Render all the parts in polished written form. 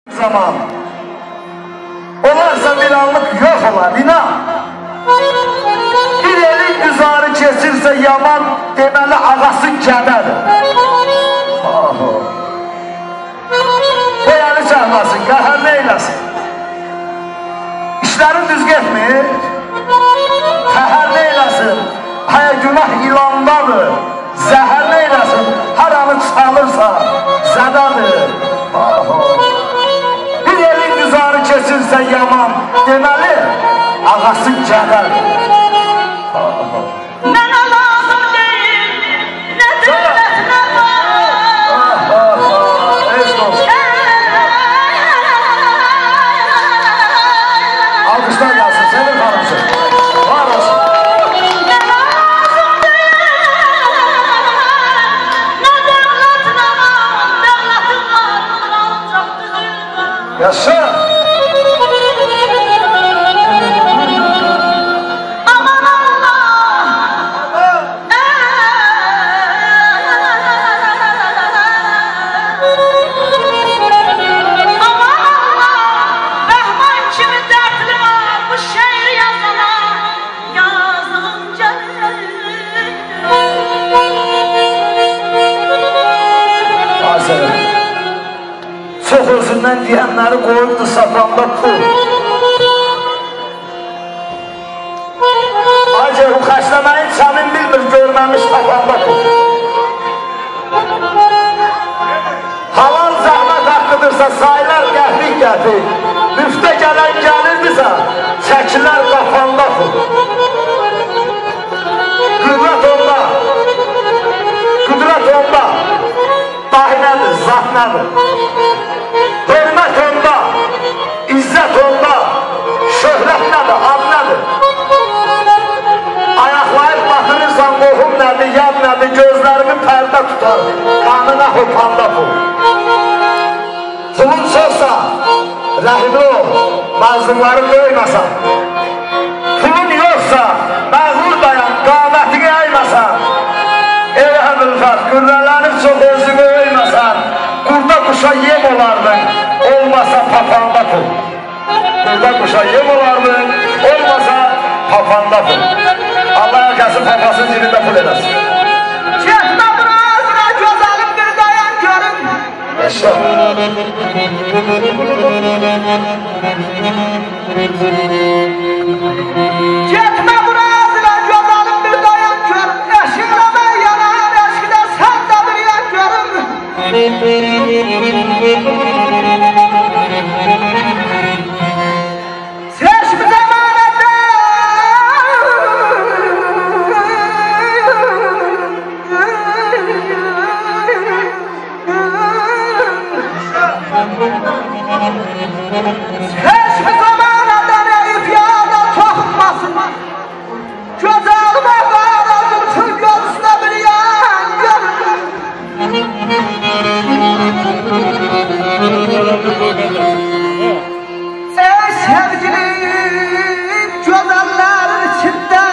zaman olarsa bir anlık yok olar, inan. Bir elin güzarı kesirse yaman, deməli ağası gəmədir. Qoyanı çağmasın, qəhər neyləsin? İşlərin düz getmir, qəhər neyləsin? Həyə günah ilandadır, zəhər neyləsin? Hər anı çalırsa zədadır. Bir elin güzarı kesirse yaman, deməli ağası gəmədir. Mənə lazım deyil, nə dövlət, nə var. Alkışlar gelsin, senin hanımsın. Var olsun. Mənə lazım deyil, nə dövlət, nə var. Dövlətim var, ancaq düzüm var. Yaşa. Çok özünden diyenleri koyuptu satanda pul. Ancak bu kaçlamayı çamin bilmir, görmemiş tapanda pul. Halal zahmet hakkıdırsa sayılar gəhrik. Müftə gelen gelirdirsə, çəkiler kafanda pul. Qüdrət onda. Qüdrət onda. Dahi nədir, zat nədir? Hürmet onda, izzet onda, şöhrət nədir, ad nədir? Ayaqlayıb batırırsan, qohum nədir, yad nədir, gözlərimi pərdə tutar, kanına hopanda pul. Pulun çoxsa, rəhimli ol, mazlumları döyməsən. Pulun yoxsa, məğrur dayan, qamətini əyməsən. Ey əmrfət, qürrələnib çox özünü öyməsən. Qurda quşa yem olardın, olmasa papanda pul. Qurda quşa yem olardın, olmasa papanda pul. Allah herkesin papasının cibində pul eləsin. Getmə burazına, gözəlim bir dayan görüm. Yaşa. Getmə burazına, gözəlim bir dayan görüm. Eşiqləmə yanar, eşqdə sən də bir yan görüm. Seçmi zamanədə Seçmi zamanədə neyib yada toxunmasın. Gözəlmə qara dursun, gözündə bir yan görüm. Ey sevgilim, gözəllərin içində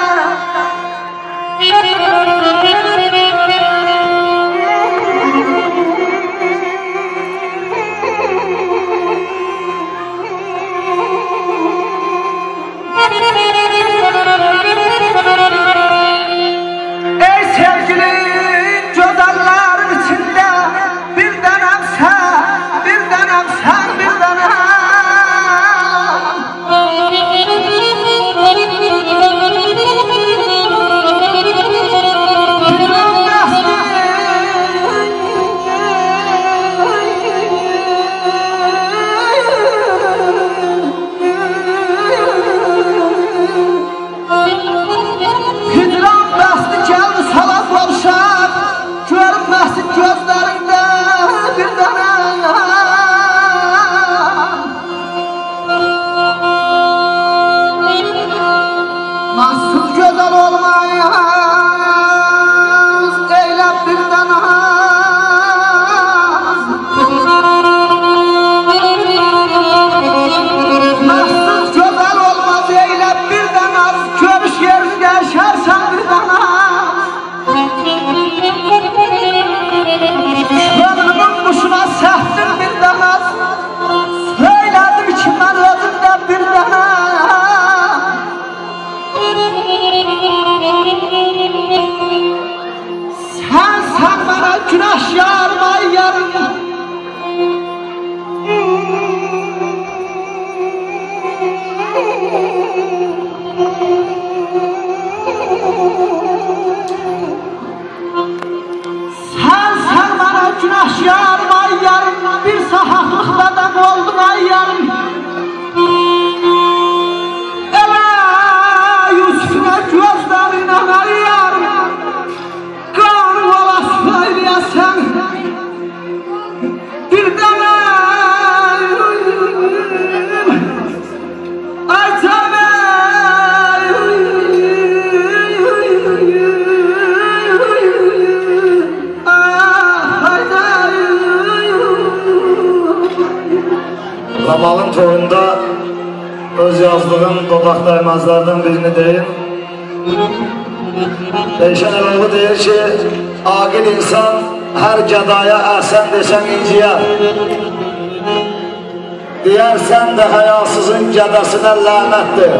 Ramalın toyunda öz yazdığım dodaq daymazlardan birini deyim. Eyşan Əloğlu deyir ki, aqil insan hər gədaya əhsən desən inciyər. Deyərsən də həyasızın gədəsinə lənətdir.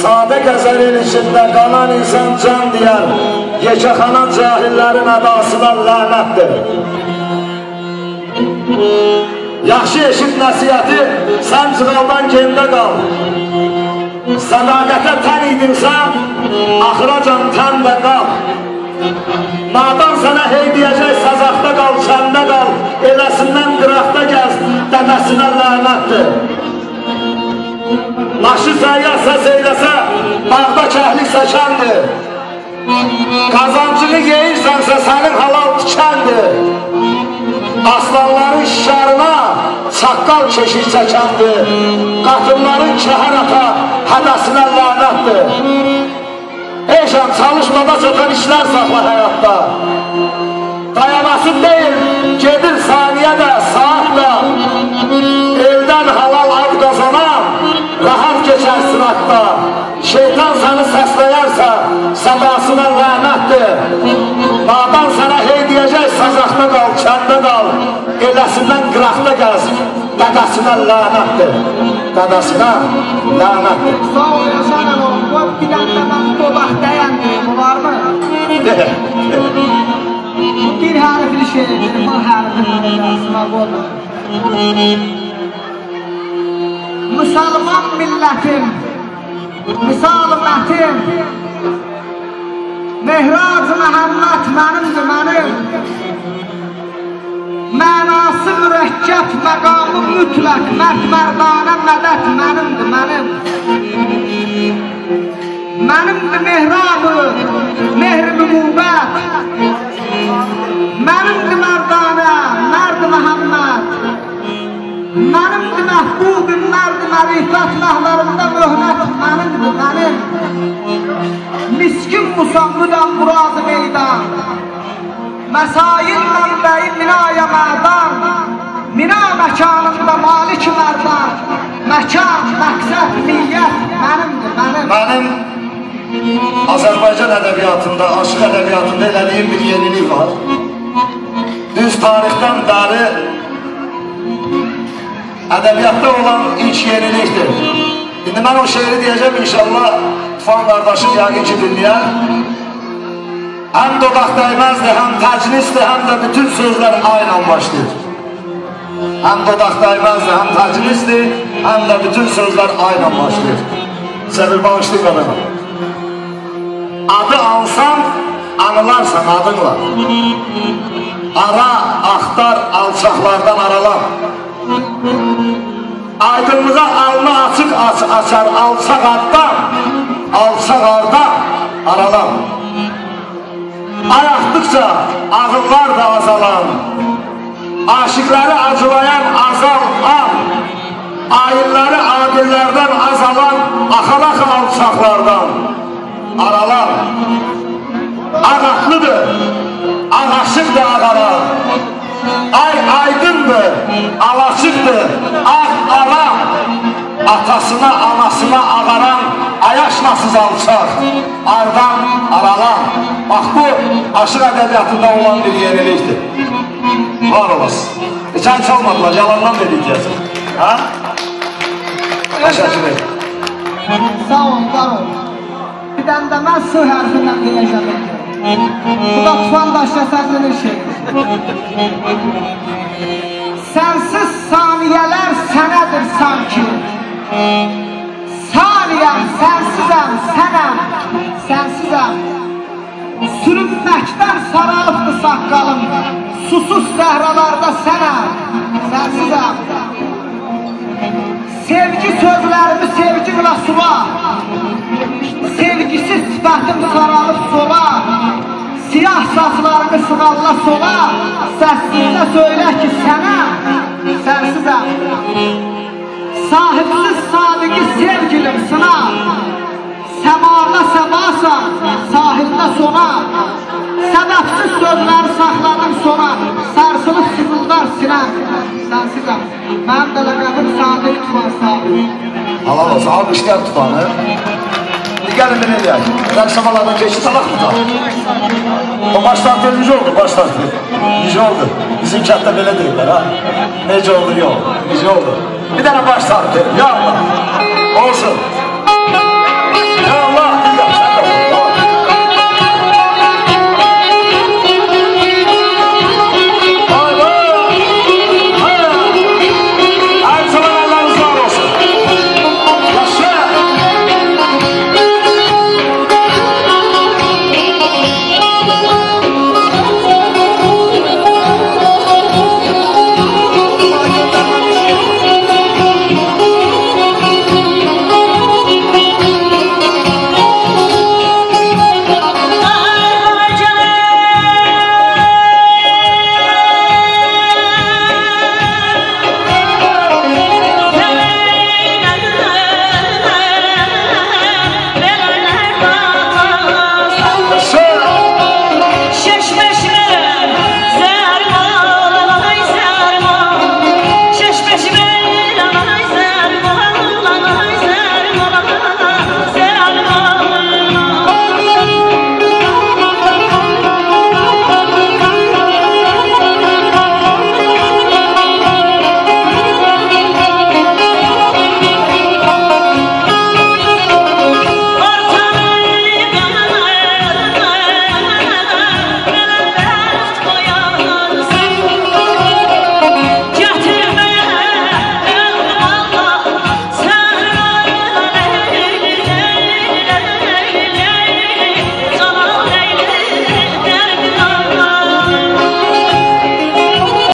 Sadə qəzəlin içində qalan insan can deyər, yekəxanan cahillərin ədasına lənətdir. Yaxşı eşit nəsiyyəti, sən cığaldan gemdə qal. Sədaqətə tən idinsən, axıracan təndə qal. Nadan sənə hey deyəcək, səzaqda qal, kəndə qal, eləsindən qıraqda gəz, dədəsinə lənətdir. Naşı səyyar səs eyləsə, dağda kəhli səkəndir. Qazancını yeyirsənsə, sənin halal tikəndir. Aslanların şişarına çaqqal keşik çəkəndir. Qatınların kəhər ata hədəsinə lənətdir. Eyşan, çalışmada çatan işlər saxla həyatda. Dayanası deyil, gedir saniyə də, saat da. Eldən halal ad qazanan, rahat keçər sıratda. Şeytan səni səsləyərsə, sədasına lənətdir. Nadan sənə hey deyəcək, sazaqda qal, kəndə qal, eləsindən qıraqda gəz, dədəsinə lənətdir. Dədəsinə lənətdir. Sağ ol, Eyşan Əloğlu, qoy bir dəndə mən dodaq dəyəndir, bu var mı? Bir hərfli şeydir, bu hərfli rəsmə qodur. Müsəlman millətim, misal-mətim, Mehraj Məhəmməd mənimdir, mənim. Mənası mürəkkəb, məqamı mütləq, mərd-mərdanə mədət mənimdir, mənim. Mənimdir mehrabı, mehr-mübət. Mənimdir mərdanə, mərd-i Məhəmməd. Mənimdir məhbubim, mərd-i mərifət, məhlərində möhnət mənimdir, mənim. Miskin musammıdan murad-ı meydan. Məsail mənbəyi minaya mərdan. Mina məkanında malik-i mərdan. Məkan, məqsəd, niyyət mənimdir, mənim. Mənim Azərbaycan ədəbiyyatında, aşıq ədəbiyyatında elədiyim bir yenilik var. Düz tarixdən bəri ədəbiyyatda olan ilk yenilikdir. İndi mən o şeiri deyəcəm inşallah, Tufan qardaşım yəqin ki dinləyər. Həm dodaq dəyməzdir, həm təcnisdir, həm də bütün sözlər aynən başlayır. Həm dodaq dəyməzdir, həm təcnisdir, həm də bütün sözlər aynən başlayır. Səbir bağışlayın qadına. Adı alsan, anılarsan adınla. Ara, axtar, alçaqlardan aralan. Aydınlığa alnı açıq açar, alçaq addan, alçaq ardan aralan. Ayaqdıqca ağıllar da azalan, aşıqları acılayan azal an, ayınları adillərdən azalan, axalaq alçaqlardan aralan. Ağaqlıdır, ağaşıqdır ağalar, ay aydındır, alaşıqdır, ağ-ala, atasına, anasına ağaran, ayaşmasız alçaq, ardan aralan. Bax, bu, aşıq ədəbiyyatında olan bir yenilikdir. Var olasın. Sən çalmadılar, yalandan dedik deyəcək. Ha? Təşəkkür edin. Sağ ol, var ol. Bir dəndə mən su hərfindən deyəcəm. Bu da Tufan daşla səslənir şeydir. Sənsiz saniyələr sənədir sanki. Saniyəm, sənsizəm, sənəm, sənsizəm. Sürünməkdən saralıbdır saqqalım. Susuz səhralarda sənəm, sənsizəm. Sevgi sözlərimi sevgi ilə sula. Sevgisiz sifətim saralıb sola. Siyah saçlarını sınalla sola. Səssizlə söylə ki sənəm, sənsizəm. Sahibsiz sadiqi sevgilim sınav. Səmada səbasan, sahildə sona. Səbəbsiz sözlər saxladım sona, sarsılıb sızıldar sinəm. Sənsizəm, mənim də ləqəbim Sadiq Tufan Sabir. Allah olsun, almışlar Tufanı. Gəlin ben eləyək. Rəqsamalardan keçi salaq mı da? O başlantılı necə oldu? Başlantılı. Necə oldu? Bizim kətdə belə deyirlər ha. Necə oldu? Yox. Necə oldu? Bir dənə başlantılı. Ya Allah. Olsun.